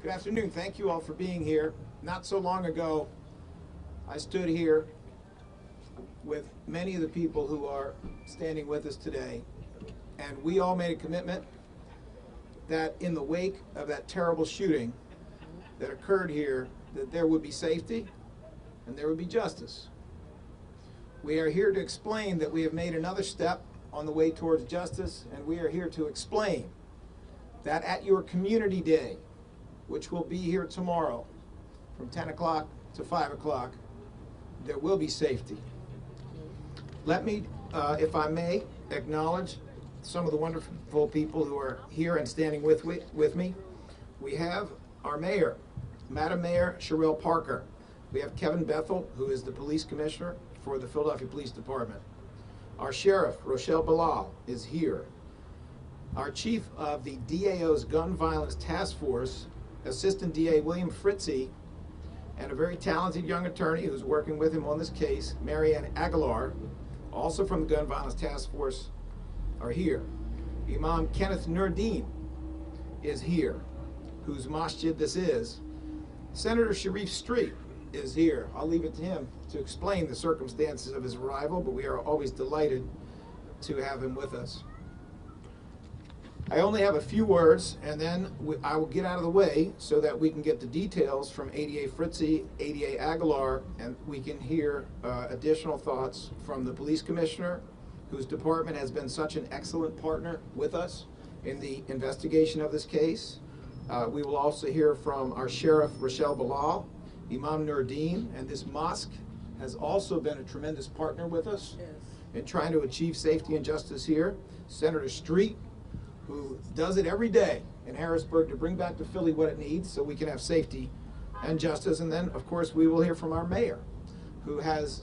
Good afternoon. Thank you all for being here. Not so long ago, I stood here with many of the people who are standing with us today, and we all made a commitment that in the wake of that terrible shooting that occurred here, that there would be safety and there would be justice. We are here to explain that we have made another step on the way towards justice, and we are here to explain that at your community day, which will be here tomorrow from 10 o'clock to 5 o'clock, there will be safety. Let me, if I may, acknowledge some of the wonderful people who are here and standing with me. We have our mayor, Madam Mayor Sherrill Parker. We have Kevin Bethel, who is the police commissioner for the Philadelphia Police Department. Our sheriff, Bilal, is here. Our chief of the DAO's Gun Violence Task Force, Assistant DA William Fritzy, and a very talented young attorney who's working with him on this case, Marianne Aguilar, also from the Gun Violence Task Force, are here. Imam Kenneth Nurdin is here, whose masjid this is. Senator Sharif Street is here. I'll leave it to him to explain the circumstances of his arrival, but we are always delighted to have him with us. I only have a few words, and then I will get out of the way so that we can get the details from ADA Fritzy, ADA Aguilar, and we can hear additional thoughts from the police commissioner, whose department has been such an excellent partner with us in the investigation of this case. We will also hear from our sheriff, Bilal, Imam Nurdin, and this mosque has also been a tremendous partner with us in trying to achieve safety and justice here. Senator Street, who does it every day in Harrisburg to bring back to Philly what it needs so we can have safety and justice. And then, of course, we will hear from our mayor, who has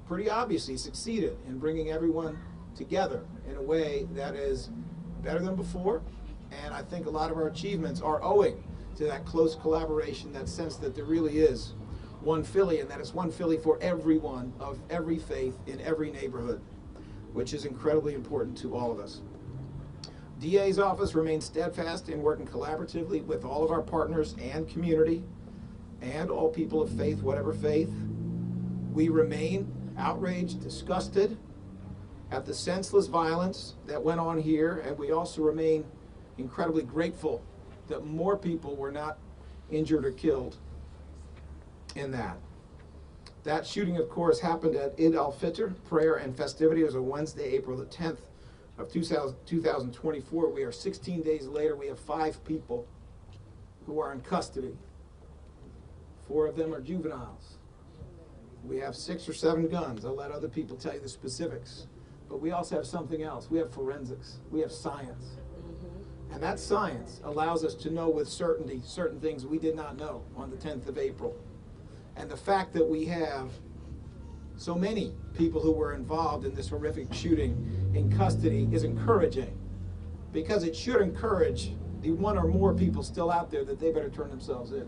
pretty obviously succeeded in bringing everyone together in a way that is better than before. And I think a lot of our achievements are owing to that close collaboration, that sense that there really is one Philly, and that it's one Philly for everyone of every faith in every neighborhood, which is incredibly important to all of us. DA's office remains steadfast in working collaboratively with all of our partners and community and all people of faith, whatever faith. We remain outraged, disgusted at the senseless violence that went on here, and we also remain incredibly grateful that more people were not injured or killed in that. That shooting, of course, happened at al-Fitr, prayer and festivity. It was on Wednesday, April the 10th. Of 2024, we are 16 days later. We have 5 people who are in custody. 4 of them are juveniles. We have 6 or 7 guns. I'll let other people tell you the specifics. But we also have something else. We have forensics. We have science. And that science allows us to know with certainty certain things we did not know on the 10th of April. And the fact that we have so many people who were involved in this horrific shooting in custody is encouraging, because it should encourage the 1 or more people still out there that they better turn themselves in.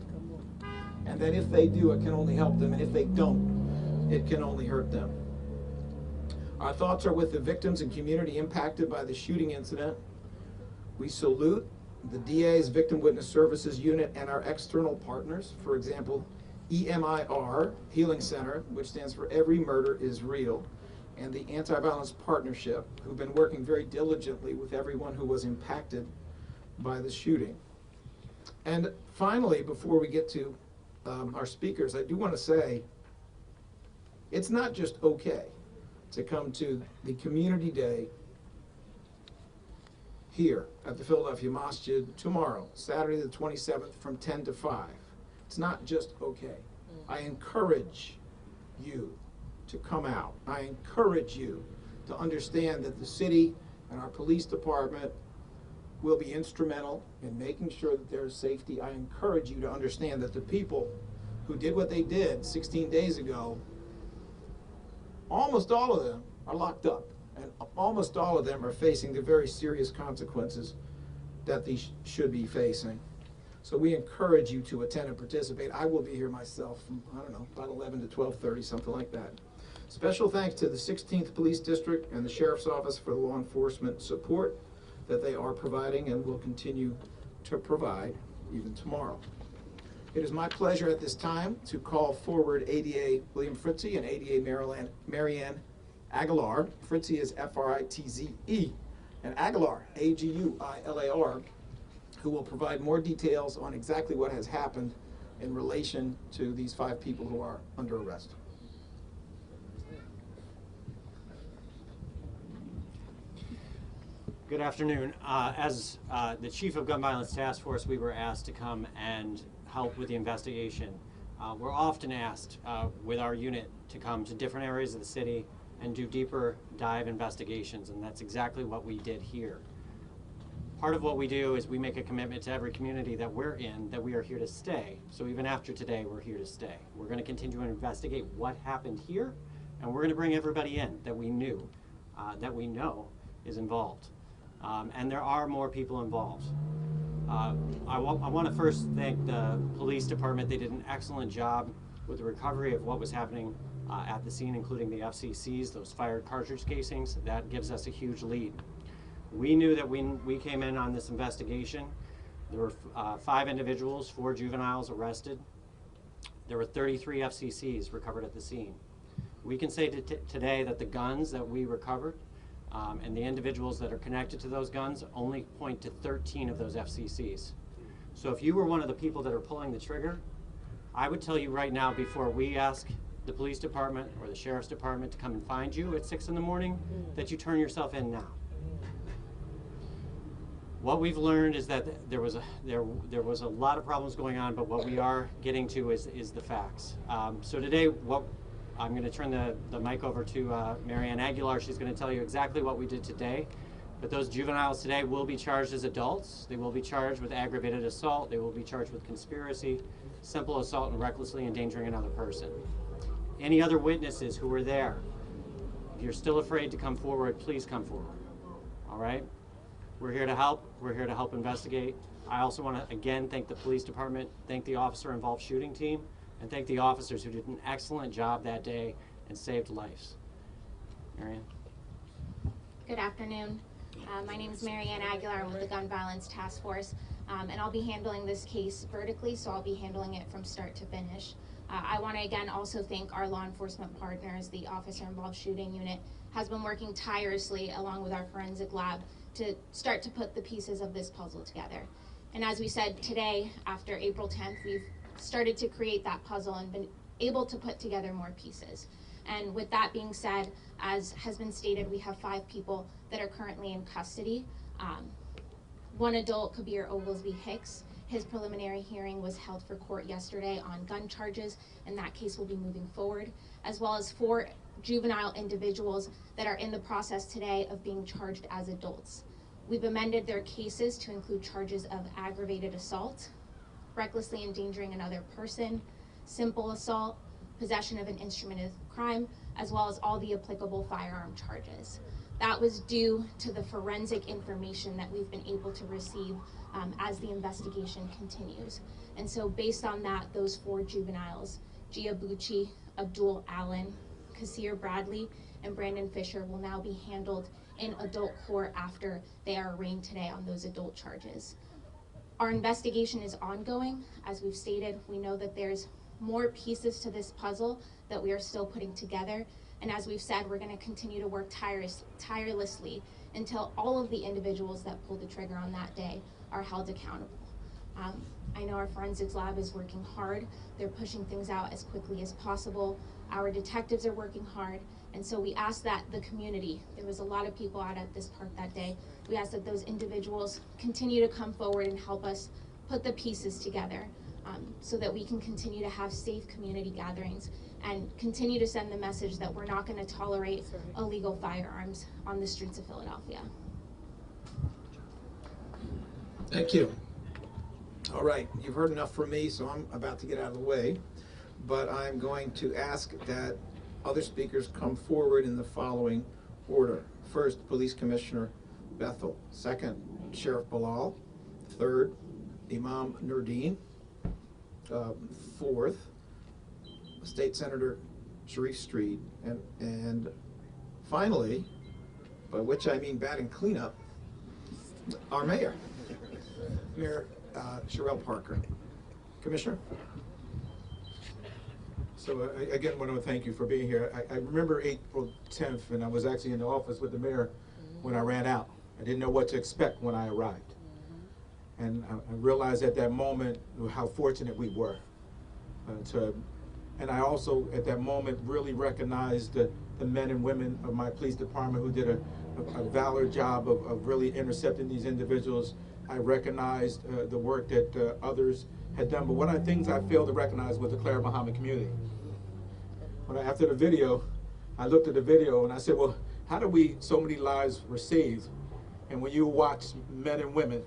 And that if they do, it can only help them, and if they don't, it can only hurt them. Our thoughts are with the victims and community impacted by the shooting incident. We salute the DA's Victim Witness Services Unit and our external partners, for example, EMIR, Healing Center, which stands for Every Murder is Real, and the Anti-Violence Partnership, who've been working very diligently with everyone who was impacted by the shooting. And finally, before we get to our speakers, I do want to say it's not just okay to come to the community day here at the Philadelphia Masjid tomorrow, Saturday the 27th from 10 to 5. It's not just okay. I encourage you to come out. I encourage you to understand that the city and our police department will be instrumental in making sure that there is safety. I encourage you to understand that the people who did what they did 16 days ago, almost all of them are locked up, and almost all of them are facing the very serious consequences that they should be facing. So we encourage you to attend and participate. I will be here myself from, I don't know, about 11 to 12:30, something like that. Special thanks to the 16th Police District and the Sheriff's Office for the law enforcement support that they are providing and will continue to provide. even tomorrow. It is my pleasure at this time to call forward ADA William Fritze and ADA Marianne Aguilar. Fritze is F-R-I-T-Z-E, and Aguilar, A-G-U-I-L-A-R, who will provide more details on exactly what has happened in relation to these 5 people who are under arrest. Good afternoon. As the Chief of Gun Violence Task Force, we were asked to come and help with the investigation. We're often asked with our unit to come to different areas of the city and do deeper dive investigations, and that's exactly what we did here. Part of what we do is we make a commitment to every community that we're in that we are here to stay. So even after today, we're here to stay. We're going to continue to investigate what happened here, and we're going to bring everybody in that we knew, that we know is involved. And there are more people involved. I want to first thank the police department. They did an excellent job with the recovery of what was happening at the scene, including the FCCs, those fired cartridge casings. That gives us a huge lead. We knew that when we came in on this investigation, there were 5 individuals, 4 juveniles arrested. There were 33 FCCs recovered at the scene. We can say today that the guns that we recovered and the individuals that are connected to those guns only point to 13 of those FCCs. So if you were one of the people that are pulling the trigger, I would tell you right now, before we ask the police department or the sheriff's department to come and find you at 6 in the morning, that you turn yourself in now. What we've learned is that there was a lot of problems going on, but what we are getting to is the facts. So today, I'm going to turn the mic over to Marianne Aguilar. She's going to tell you exactly what we did today. But those juveniles today will be charged as adults. They will be charged with aggravated assault. They will be charged with conspiracy, simple assault, and recklessly endangering another person. Any other witnesses who were there, if you're still afraid to come forward, please come forward. All right? We're here to help. We're here to help investigate. I also want to, again, thank the police department, thank the officer-involved shooting team, and thank the officers who did an excellent job that day and saved lives. Marianne? Good afternoon. My name is Marianne Aguilar with the Gun Violence Task Force, and I'll be handling this case vertically, so I'll be handling it from start to finish. I want to again also thank our law enforcement partners. The officer-involved shooting unit has been working tirelessly along with our forensic lab to start to put the pieces of this puzzle together. And as we said today, after April 10th, we've started to create that puzzle and been able to put together more pieces. And with that being said, as has been stated, we have 5 people that are currently in custody. 1 adult, Kabir Oglesby Hicks. His preliminary hearing was held for court yesterday on gun charges, and that case will be moving forward, as well as 4 juvenile individuals that are in the process today of being charged as adults. We've amended their cases to include charges of aggravated assault, recklessly endangering another person, simple assault, possession of an instrument of crime, as well as all the applicable firearm charges. That was due to the forensic information that we've been able to receive as the investigation continues. And so based on that, those 4 juveniles, Gia Bucci, Abdul Allen, Kasir Bradley, and Brandon Fisher will now be handled in adult court after they are arraigned today on those adult charges. Our investigation is ongoing. As we've stated, we know that there's more pieces to this puzzle that we are still putting together. And as we've said, we're going to continue to work tirelessly until all of the individuals that pulled the trigger on that day are held accountable. I know our forensics lab is working hard. They're pushing things out as quickly as possible. Our detectives are working hard. And so we ask that the community, there was a lot of people out at this park that day, we ask that those individuals continue to come forward and help us put the pieces together so that we can continue to have safe community gatherings and continue to send the message that we're not going to tolerate illegal firearms on the streets of Philadelphia. Thank you. All right, you've heard enough from me, so I'm about to get out of the way, but I'm going to ask that other speakers come forward in the following order. First, Police Commissioner Bethel. Second, Sheriff Bilal. Third, Imam Nurdin. Fourth, State Senator Sharif Street. And finally, by which I mean batting cleanup, our mayor, Mayor Sherelle Parker. Commissioner? So again, I want to thank you for being here. I remember April 10th, and I was actually in the office with the mayor when I ran out. I didn't know what to expect when I arrived. And I realized at that moment how fortunate we were. And I also, at that moment, really recognized the men and women of my police department who did a valor job of really intercepting these individuals. I recognized the work that others had done. But one of the things I failed to recognize was the Clara Muhammad community. After the video, I looked at the video and I said, well, how do so many lives were saved? And when you watch men and women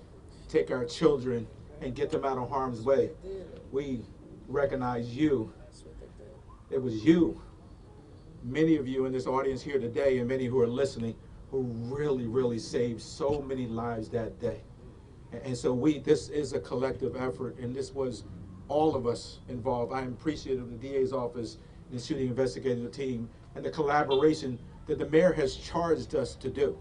take our children and get them out of harm's way, we recognize you. It was you, many of you in this audience here today and many who are listening, who really, really saved so many lives that day. And so this is a collective effort, and this was all of us involved. I am appreciative of the DA's office and the shooting investigative team and the collaboration that the mayor has charged us to do,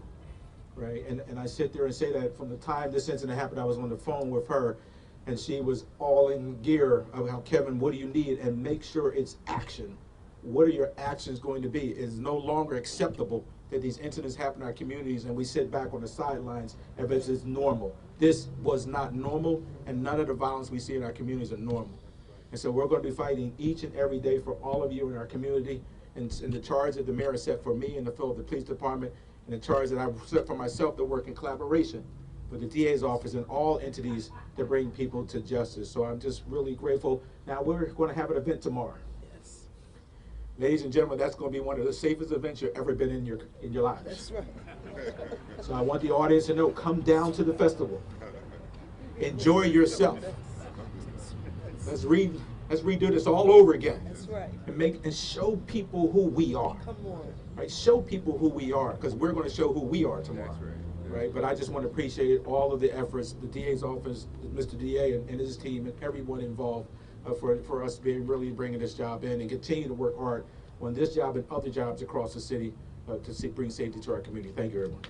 right? And I sit there and say that from the time this incident happened, I was on the phone with her, and she was all in gear of how, Kevin, what do you need? And make sure it's action. What are your actions going to be? It's no longer acceptable that these incidents happen in our communities and we sit back on the sidelines as if it's normal. This was not normal, and none of the violence we see in our communities are normal. And so we're going to be fighting each and every day for all of you in our community, and the charge that the mayor set for me in the field of the police department, and the charge that I've set for myself to work in collaboration with the DA's office and all entities that bring people to justice. So I'm just really grateful. Now we're going to have an event tomorrow. Yes. Ladies and gentlemen, that's going to be one of the safest events you've ever been in your lives. That's right. So I want the audience to know, come down to the festival. Enjoy yourself. Let's redo this all over again. That's right. And show people who we are. Come on. Right? Show people who we are, because we're going to show who we are tomorrow. That's right. Right, but I just want to appreciate all of the efforts, the DA's office, Mr. DA and his team, and everyone involved for us really bringing this job in and continue to work hard on this job and other jobs across the city to bring safety to our community. Thank you, everyone.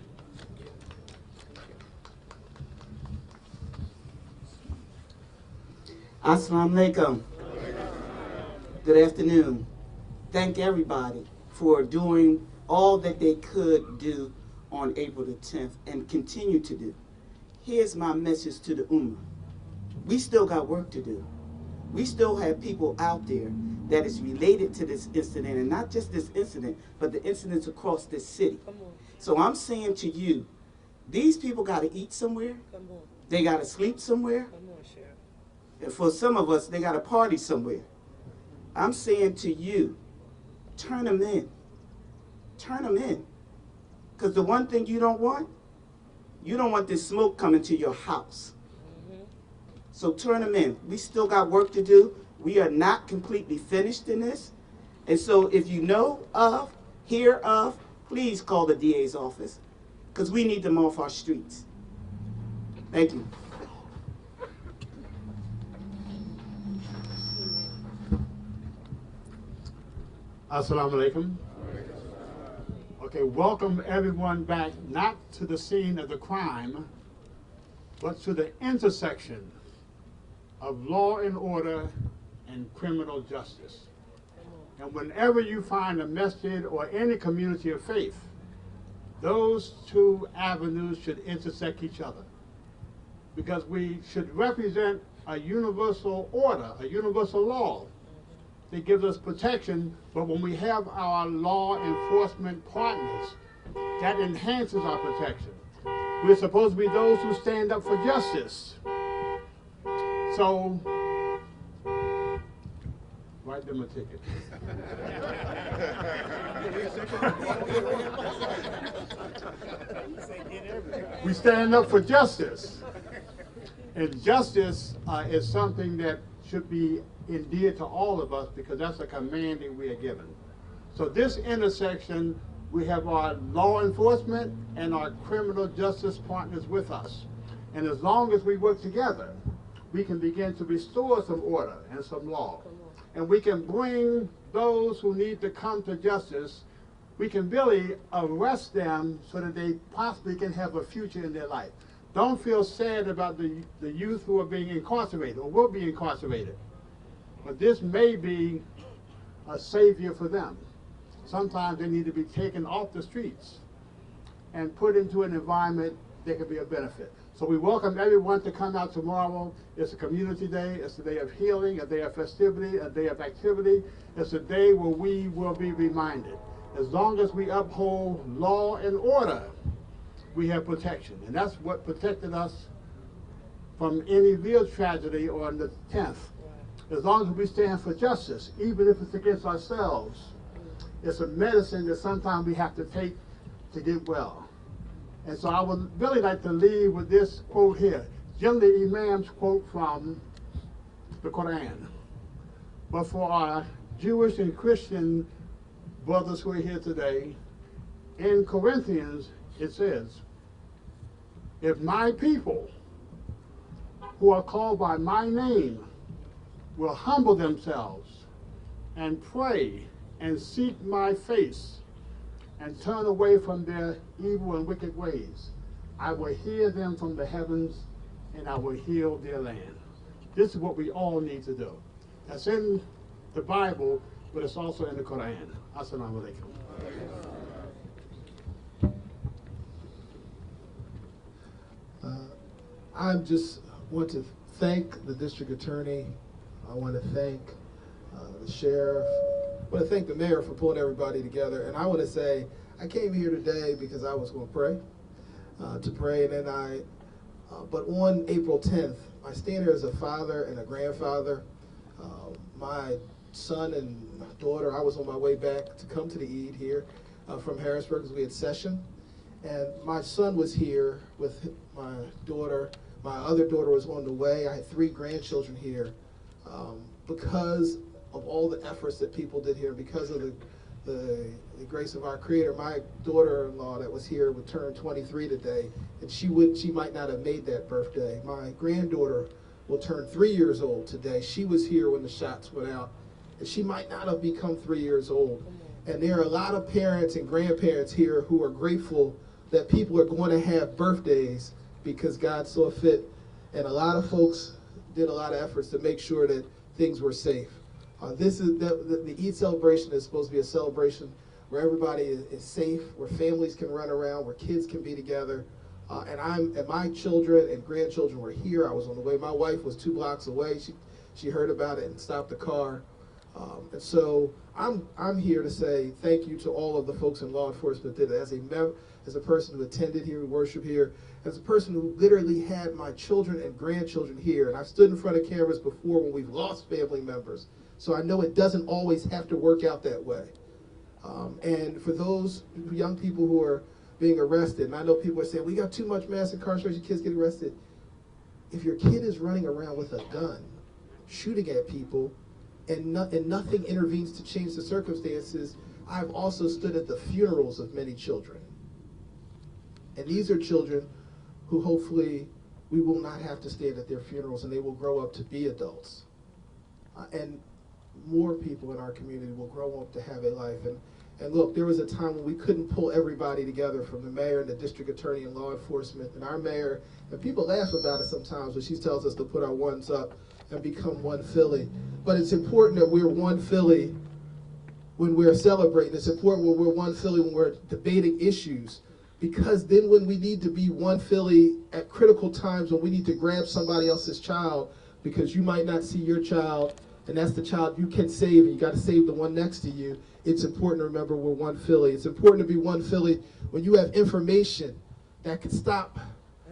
Assalamu alaikum. Good afternoon. Thank everybody for doing all that they could do on April the 10th and continue to do. Here's my message to the Ummah. We still got work to do. We still have people out there that is related to this incident, and not just this incident, but the incidents across this city. So I'm saying to you, these people got to eat somewhere. They got to sleep somewhere. And for some of us, they got to party somewhere. I'm saying to you, turn them in. Turn them in. Because the one thing you don't want this smoke coming to your house. So turn them in. We still got work to do. We are not completely finished in this. And so if you know of, hear of, please call the DA's office, because we need them off our streets. Thank you. Assalamu alaikum. Okay, welcome everyone back, not to the scene of the crime, but to the intersection of law and order and criminal justice. And whenever you find a masjid or any community of faith, those two avenues should intersect each other, because we should represent a universal order, a universal law that gives us protection. But when we have our law enforcement partners, that enhances our protection. We're supposed to be those who stand up for justice. So, write them a ticket. We stand up for justice. And justice is something that should be endeared to all of us, because that's a command that we are given. So this intersection, we have our law enforcement and our criminal justice partners with us. And as long as we work together, we can begin to restore some order and some law. And we can bring those who need to come to justice, we can really arrest them so that they possibly can have a future in their life. don't feel sad about the youth who are being incarcerated or will be incarcerated. But this may be a savior for them. Sometimes they need to be taken off the streets and put into an environment that can be a benefit. So we welcome everyone to come out tomorrow. It's a community day. It's a day of healing, a day of festivity, a day of activity. It's a day where we will be reminded. As long as we uphold law and order, we have protection. And that's what protected us from any real tragedy on the 10th. As long as we stand for justice, even if it's against ourselves, it's a medicine that sometimes we have to take to get well. And so I would really like to leave with this quote here. Generally, Imams quote from the Quran. But for our Jewish and Christian brothers who are here today, in Corinthians it says, if my people who are called by my name will humble themselves and pray and seek my face and turn away from their evil and wicked ways, I will hear them from the heavens and I will heal their land. This is what we all need to do. That's in the Bible, but it's also in the Quran. Assalamu alaikum. I just want to thank the district attorney. I want to thank the sheriff. I want to thank the mayor for pulling everybody together. And I want to say, I came here today because I was going to pray, and then but on April 10th, I stand here as a father and a grandfather. My son and daughter, I was on my way back to come to the Eid here from Harrisburg because we had session. And my son was here with my daughter. My other daughter was on the way. I had 3 grandchildren here because of all the efforts that people did here, because of the grace of our Creator. My daughter-in-law that was here would turn 23 today, and she might not have made that birthday. My granddaughter will turn 3 years old today. She was here when the shots went out, and she might not have become 3 years old. And there are a lot of parents and grandparents here who are grateful that people are going to have birthdays because God saw fit. And a lot of folks did a lot of efforts to make sure that things were safe. The Eid celebration is supposed to be a celebration where everybody is safe, where families can run around, where kids can be together. And my children and grandchildren were here. I was on the way. My wife was 2 blocks away. She heard about it and stopped the car. And so I'm here to say thank you to all of the folks in law enforcement that did it. As a person who attended here, who worshiped here, as a person who literally had my children and grandchildren here, and I've stood in front of cameras before when we've lost family members, so I know it doesn't always have to work out that way. And for those young people who are being arrested, and I know people are saying, we got too much mass incarceration, kids get arrested. If your kid is running around with a gun, shooting at people, and nothing intervenes to change the circumstances, I've also stood at the funerals of many children. And these are children who hopefully we will not have to stand at their funerals, and they will grow up to be adults. And more people in our community will grow up to have a life. And look, there was a time when we couldn't pull everybody together, from the mayor and the district attorney and law enforcement and our mayor. And people laugh about it sometimes when she tells us to put our ones up and become one Philly. But it's important that we're one Philly when we're celebrating. It's important when we're one Philly when we're debating issues. Because then when we need to be one Philly at critical times, when we need to grab somebody else's child because you might not see your child, and that's the child you can save, and you got to save the one next to you, it's important to remember we're one Philly. It's important to be one Philly when you have information that can stop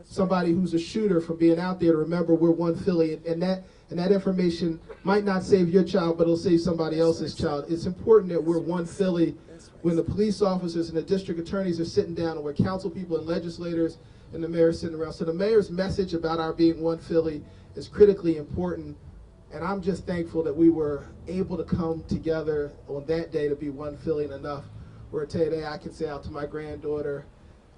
somebody who's a shooter from being out there, to remember we're one Philly, and that information might not save your child, but it'll save somebody else's child. It's important that we're one Philly when the police officers and the district attorneys are sitting down, and where council people and legislators and the mayor are sitting around. So the mayor's message about our being one Philly is critically important. And I'm just thankful that we were able to come together on that day to be one Philly, and enough where today I can say out to my granddaughter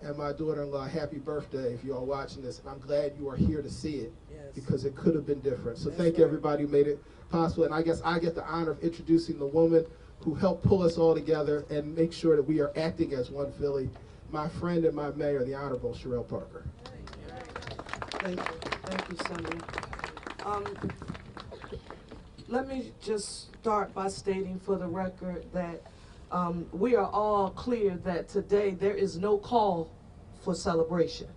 and my daughter-in-law, happy birthday if you are watching this. And I'm glad you are here to see it, because it could have been different. So thank you everybody who made it possible. And I guess I get the honor of introducing the woman who helped pull us all together and make sure that we are acting as one Philly, my friend and my mayor, the Honorable Sherelle Parker. Thank you. Thank you, Senator. Let me just start by stating for the record that we are all clear that today there is no call for celebration.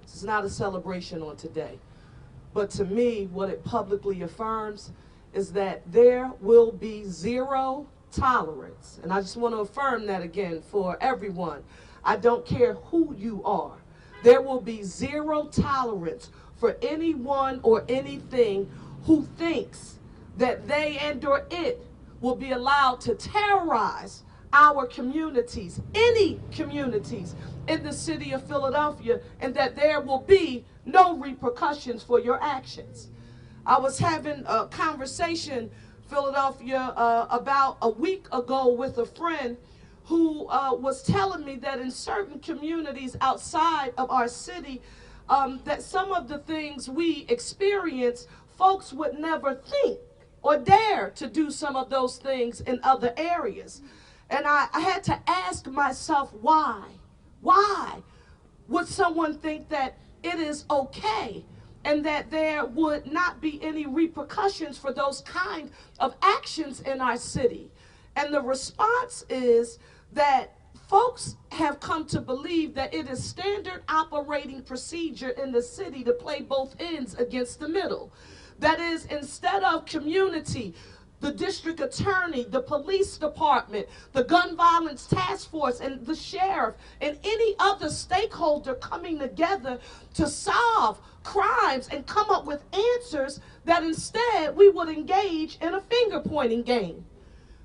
This is not a celebration on today. But to me, what it publicly affirms is that there will be zero tolerance. And I just want to affirm that again for everyone. I don't care who you are. There will be zero tolerance for anyone or anything who thinks that they and or it will be allowed to terrorize our communities, any communities in the city of Philadelphia, and that there will be no repercussions for your actions. I was having a conversation, Philadelphia, about a week ago with a friend who was telling me that in certain communities outside of our city, that some of the things we experience, folks would never think or dare to do some of those things in other areas. And I had to ask myself, why? Why would someone think that it is okay and that there would not be any repercussions for those kind of actions in our city? And the response is that folks have come to believe that it is standard operating procedure in the city to play both ends against the middle. That is, instead of community, the district attorney, the police department, the gun violence task force, and the sheriff, and any other stakeholder coming together to solve crimes and come up with answers, that instead we would engage in a finger-pointing game.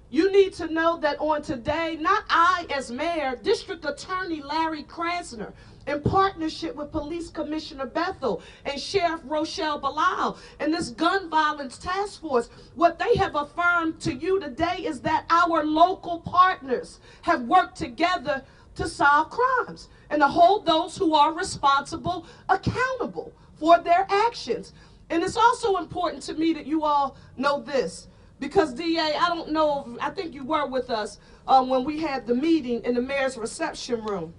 You need to know that on today, not I as mayor, District Attorney Larry Krasner, in partnership with Police Commissioner Bethel and Sheriff Rochelle Bilal and this gun violence task force, what they have affirmed to you today is that our local partners have worked together to solve crimes and to hold those who are responsible accountable for their actions. And it's also important to me that you all know this, because DA, I don't know, I think you were with us when we had the meeting in the mayor's reception room.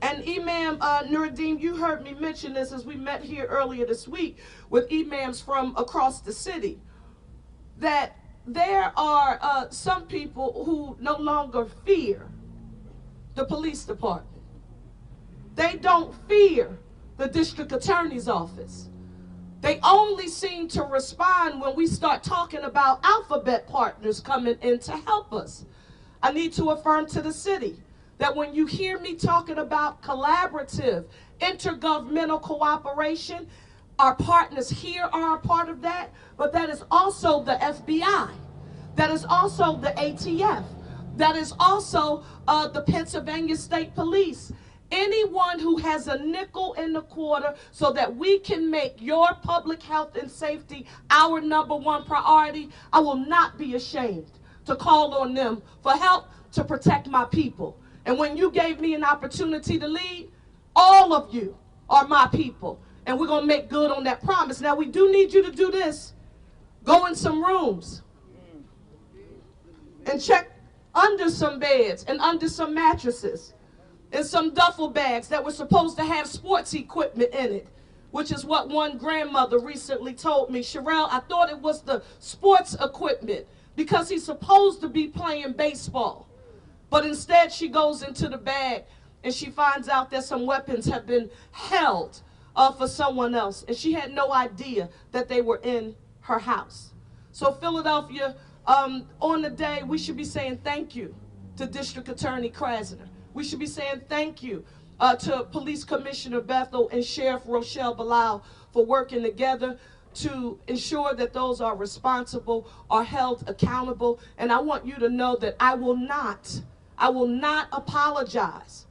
And Imam Nuruddin, you heard me mention this as we met here earlier this week with imams from across the city, that there are some people who no longer fear the police department. They don't fear the district attorney's office. They only seem to respond when we start talking about alphabet partners coming in to help us. I need to affirm to the city that when you hear me talking about collaborative, intergovernmental cooperation, our partners here are a part of that, but that is also the FBI, that is also the ATF, that is also the Pennsylvania State Police. Anyone who has a nickel in the quarter so that we can make your public health and safety our #1 priority, I will not be ashamed to call on them for help to protect my people. And when you gave me an opportunity to lead, all of you are my people. And we're going to make good on that promise. Now, we do need you to do this. Go in some rooms and check under some beds and under some mattresses and some duffel bags that were supposed to have sports equipment in it, which is what one grandmother recently told me. Sherelle, I thought it was the sports equipment because he's supposed to be playing baseball. But instead she goes into the bag and she finds out that some weapons have been held for someone else. And she had no idea that they were in her house. So Philadelphia, on the day, we should be saying thank you to District Attorney Krasner. We should be saying thank you to Police Commissioner Bethel and Sheriff Rochelle Bilal for working together to ensure that those are responsible, are held accountable. And I want you to know that I will not apologize.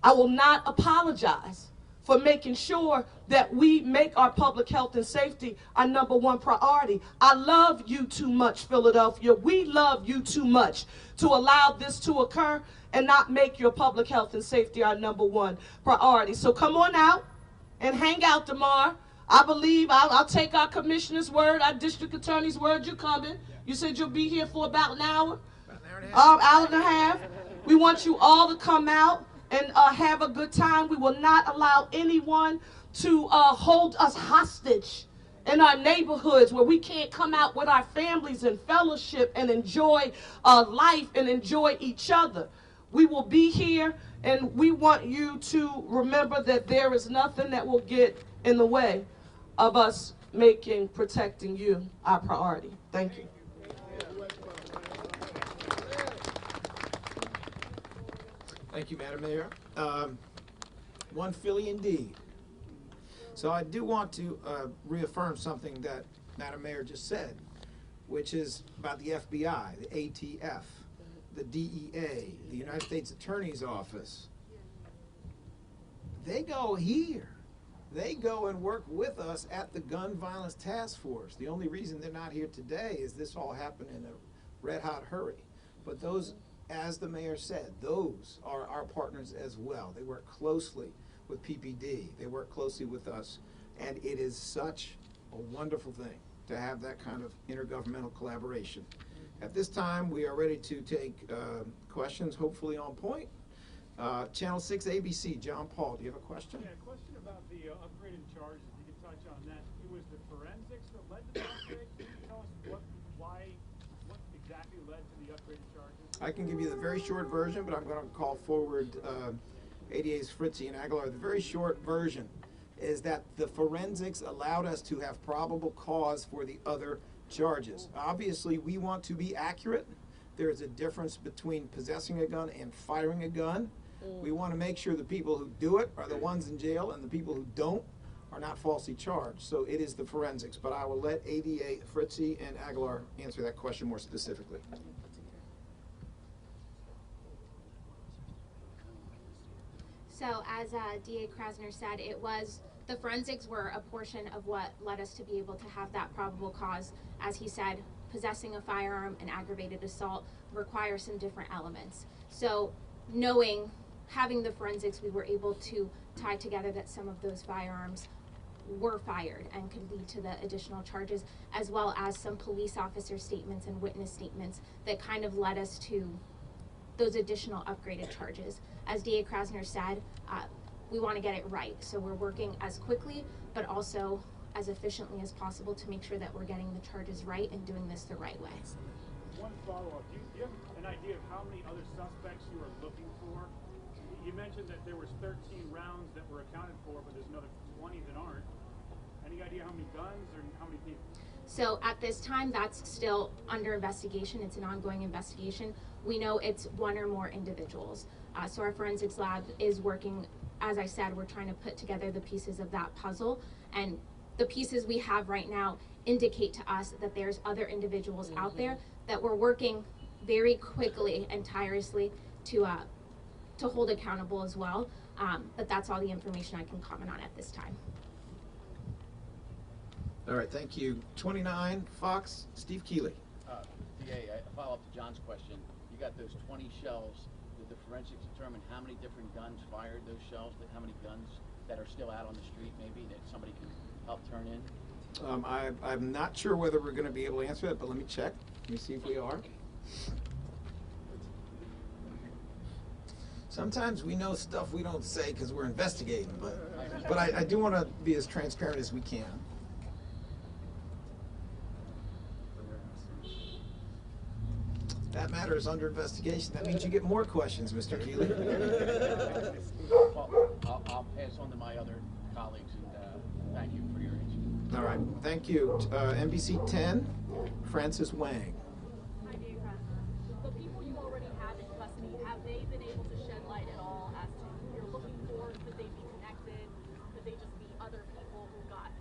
I will not apologize for making sure that we make our public health and safety our #1 priority. I love you too much, Philadelphia. We love you too much to allow this to occur and not make your public health and safety our #1 priority. So come on out and hang out tomorrow. I believe I'll take our commissioner's word, our district attorney's word. You coming? You said you'll be here for about an hour? Hour and a half. We want you all to come out and have a good time. We will not allow anyone to hold us hostage in our neighborhoods where we can't come out with our families and fellowship and enjoy life and enjoy each other. We will be here, and we want you to remember that there is nothing that will get in the way of us making protecting you our priority. Thank you. Thank you, Madam Mayor. One Philly indeed. So I do want to reaffirm something that Madam Mayor just said, which is about the FBI, the ATF, the DEA, the United States Attorney's Office. They go here. They go and work with us at the Gun Violence Task Force. The only reason they're not here today is this all happened in a red-hot hurry. But those, as the mayor said, those are our partners as well. They work closely with PPD. They work closely with us. And it is such a wonderful thing to have that kind of intergovernmental collaboration. At this time, we are ready to take questions, hopefully on point. Channel 6 ABC, John Paul, do you have a question? Yeah, a question about the upgraded charges. If you could touch on that. It was the forensics that led to the upgrade. Can you tell us what exactly led to the upgraded charges? I can give you the very short version, but I'm going to call forward ADAs Fritzy and Aguilar. The very short version is that the forensics allowed us to have probable cause for the other charges. Obviously, we want to be accurate. There's a difference between possessing a gun and firing a gun. We want to make sure the people who do it are the ones in jail, and the people who don't are not falsely charged. So it is the forensics, but I will let ADA Fritzy and Aguilar answer that question more specifically. So as DA Krasner said, the forensics were a portion of what led us to be able to have that probable cause. As he said, possessing a firearm and aggravated assault require some different elements. So having the forensics, we were able to tie together that some of those firearms were fired and could lead to the additional charges, as well as some police officer statements and witness statements that kind of led us to those additional upgraded charges. As DA Krasner said, we want to get it right. So we're working as quickly, but also as efficiently as possible to make sure that we're getting the charges right and doing this the right way. One follow-up. Do you have an idea of how many other suspects you are looking for? You mentioned that there was 13 rounds that were accounted for, but there's another 20 that aren't. Any idea how many guns or how many people? So at this time, that's still under investigation. It's an ongoing investigation. We know it's one or more individuals. So our forensics lab is working, as I said, we're trying to put together the pieces of that puzzle. And the pieces we have right now indicate to us that there's other individuals out there that we're working very quickly and tirelessly to hold accountable as well. But that's all the information I can comment on at this time. All right, thank you. 29, Fox, Steve Keeley. DA, a follow-up to John's question. You got those 20 shells. Did the forensics determine how many different guns fired those shells? How many guns that are still out on the street maybe that somebody can help turn in? I'm not sure whether we're going to be able to answer that, but let me check. Let me see if we are. Sometimes we know stuff we don't say because we're investigating, but I do want to be as transparent as we can. That matter is under investigation. That means you get more questions, Mr. Keeley. Well, I'll pass on to my other colleagues, and thank you for your answer. All right, thank you. NBC 10, Francis Wang. Hi, DA Krasner. The people you already have in custody, have they been able to shed light at all as to who you're looking for? Could they be connected? Could they just be other people who got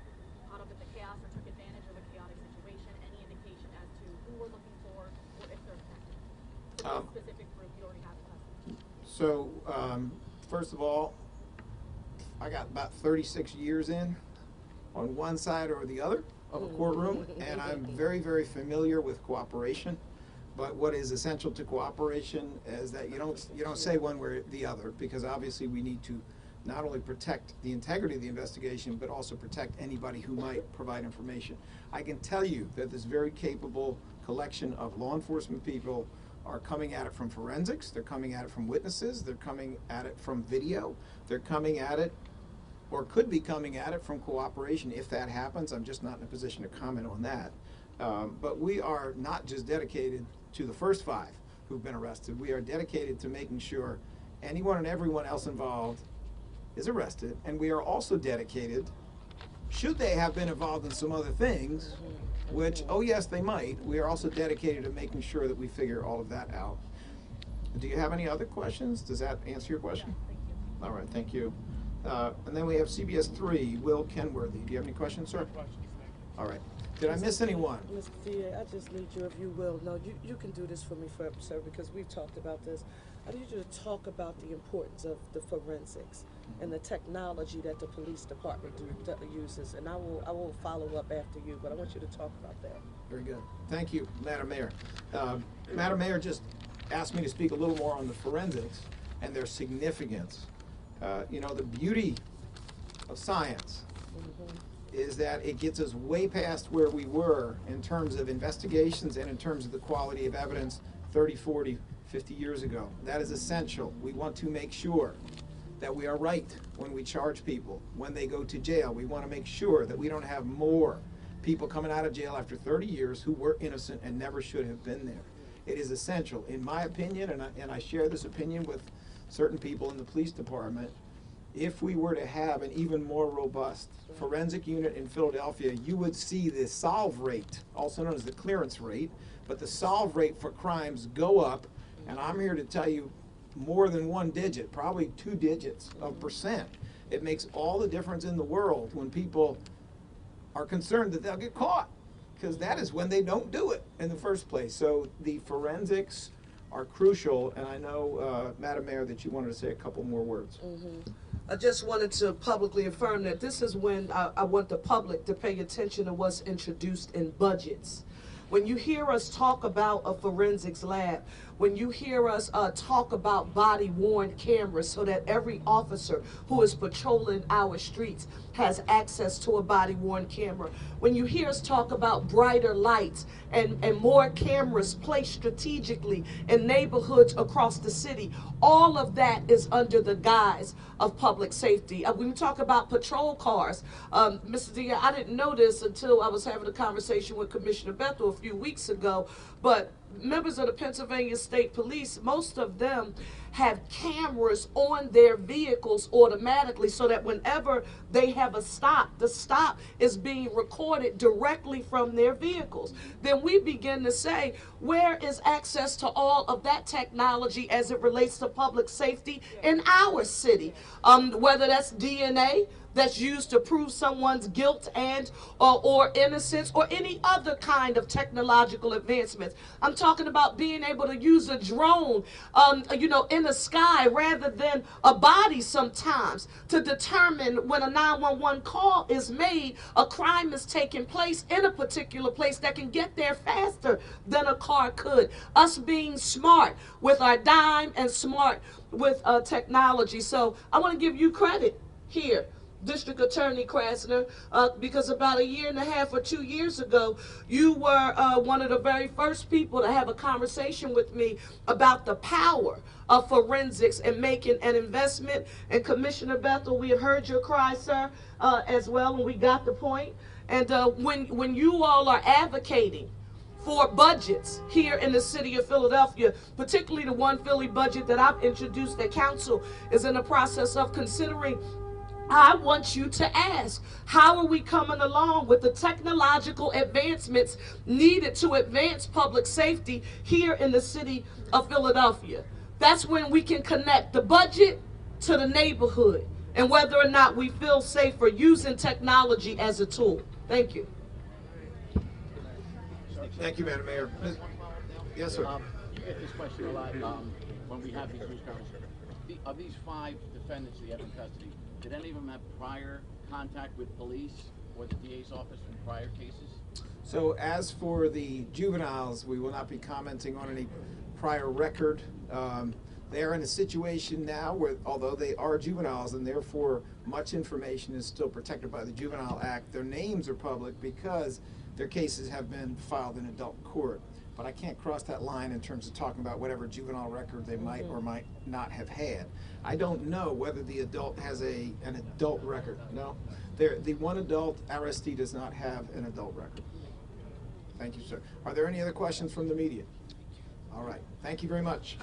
caught up in the chaos or took advantage of a chaotic situation? Any indication as to who we're looking for or if they're connected? To the specific group you already have in custody? So, first of all, I got about 36 years in on one side or the other of a courtroom, and I'm very, very familiar with cooperation. But what is essential to cooperation is that you don't say one way or the other, because obviously we need to not only protect the integrity of the investigation, but also protect anybody who might provide information. I can tell you that this very capable collection of law enforcement people are coming at it from forensics, they're coming at it from witnesses, they're coming at it from video, they're coming at it or could be coming at it from cooperation if that happens. I'm just not in a position to comment on that. But we are not just dedicated to the first 5 who've been arrested. We are dedicated to making sure anyone and everyone else involved is arrested, and we are also dedicated, should they have been involved in some other things, which, oh yes, they might, we are also dedicated to making sure that we figure all of that out. Do you have any other questions? Does that answer your question? Thank you. All right, thank you. And then we have CBS 3, Will Kenworthy. Do you have any questions, sir? All right. Did I miss anyone? Mr. DA, I just need you, if you will. No, you can do this for me forever, sir, because we've talked about this. I need you to talk about the importance of the forensics and the technology that the police department uses. And I will follow up after you, but I want you to talk about that. Very good. Thank you, Madam Mayor. Madam Mayor just asked me to speak a little more on the forensics and their significance. You know, the beauty of science is that it gets us way past where we were in terms of investigations and in terms of the quality of evidence 30, 40, 50 years ago. That is essential. We want to make sure that we are right when we charge people. When they go to jail, we want to make sure that we don't have more people coming out of jail after 30 years who were innocent and never should have been there. It is essential, in my opinion, and I share this opinion with certain people in the police department, if we were to have an even more robust forensic unit in Philadelphia, you would see the solve rate, also known as the clearance rate, but the solve rate for crimes go up, and I'm here to tell you more than 1 digit, probably 2 digits of percent. It makes all the difference in the world when people are concerned that they'll get caught, because that is when they don't do it in the first place. So the forensics are crucial, and I know, Madam Mayor, that you wanted to say a couple more words. I just wanted to publicly affirm that this is when I want the public to pay attention to what's introduced in budgets. When you hear us talk about a forensics lab, when you hear us talk about body-worn cameras so that every officer who is patrolling our streets has access to a body-worn camera, when you hear us talk about brighter lights and more cameras placed strategically in neighborhoods across the city, all of that is under the guise of public safety. When we talk about patrol cars, Mr. D, I didn't know this until I was having a conversation with Commissioner Bethel a few weeks ago, but members of the Pennsylvania State Police, most of them have cameras on their vehicles automatically so that whenever they have a stop, the stop is being recorded directly from their vehicles. Then we begin to say, where is access to all of that technology as it relates to public safety in our city? Whether that's DNA, that's used to prove someone's guilt and or innocence, or any other kind of technological advancements. I'm talking about being able to use a drone, in the sky rather than a body sometimes to determine when a 911 call is made, a crime is taking place in a particular place that can get there faster than a car could. Us being smart with our dime and smart with technology. So I want to give you credit here, District Attorney Krasner, because about 1.5 years or 2 years ago, you were one of the very first people to have a conversation with me about the power of forensics and making an investment. And Commissioner Bethel, we have heard your cry, sir, as well, and we got the point. And when you all are advocating for budgets here in the city of Philadelphia, particularly the One Philly budget that I've introduced, that council is in the process of considering, I want you to ask, how are we coming along with the technological advancements needed to advance public safety here in the city of Philadelphia? That's when we can connect the budget to the neighborhood and whether or not we feel safer using technology as a tool. Thank you. Thank you, Madam Mayor. Yes, sir. You get this question a lot when we have these news conferences. Of these 5 defendants that you have in custody, did any of them have prior contact with police or the DA's office in prior cases? So as for the juveniles, we will not be commenting on any prior record. They're in a situation now where, although they are juveniles and therefore much information is still protected by the Juvenile Act, their names are public because their cases have been filed in adult court. But I can't cross that line in terms of talking about whatever juvenile record they might or might not have had. I don't know whether the adult has an adult record. No, the one adult arrestee does not have an adult record. Thank you, sir. Are there any other questions from the media? All right. Thank you very much.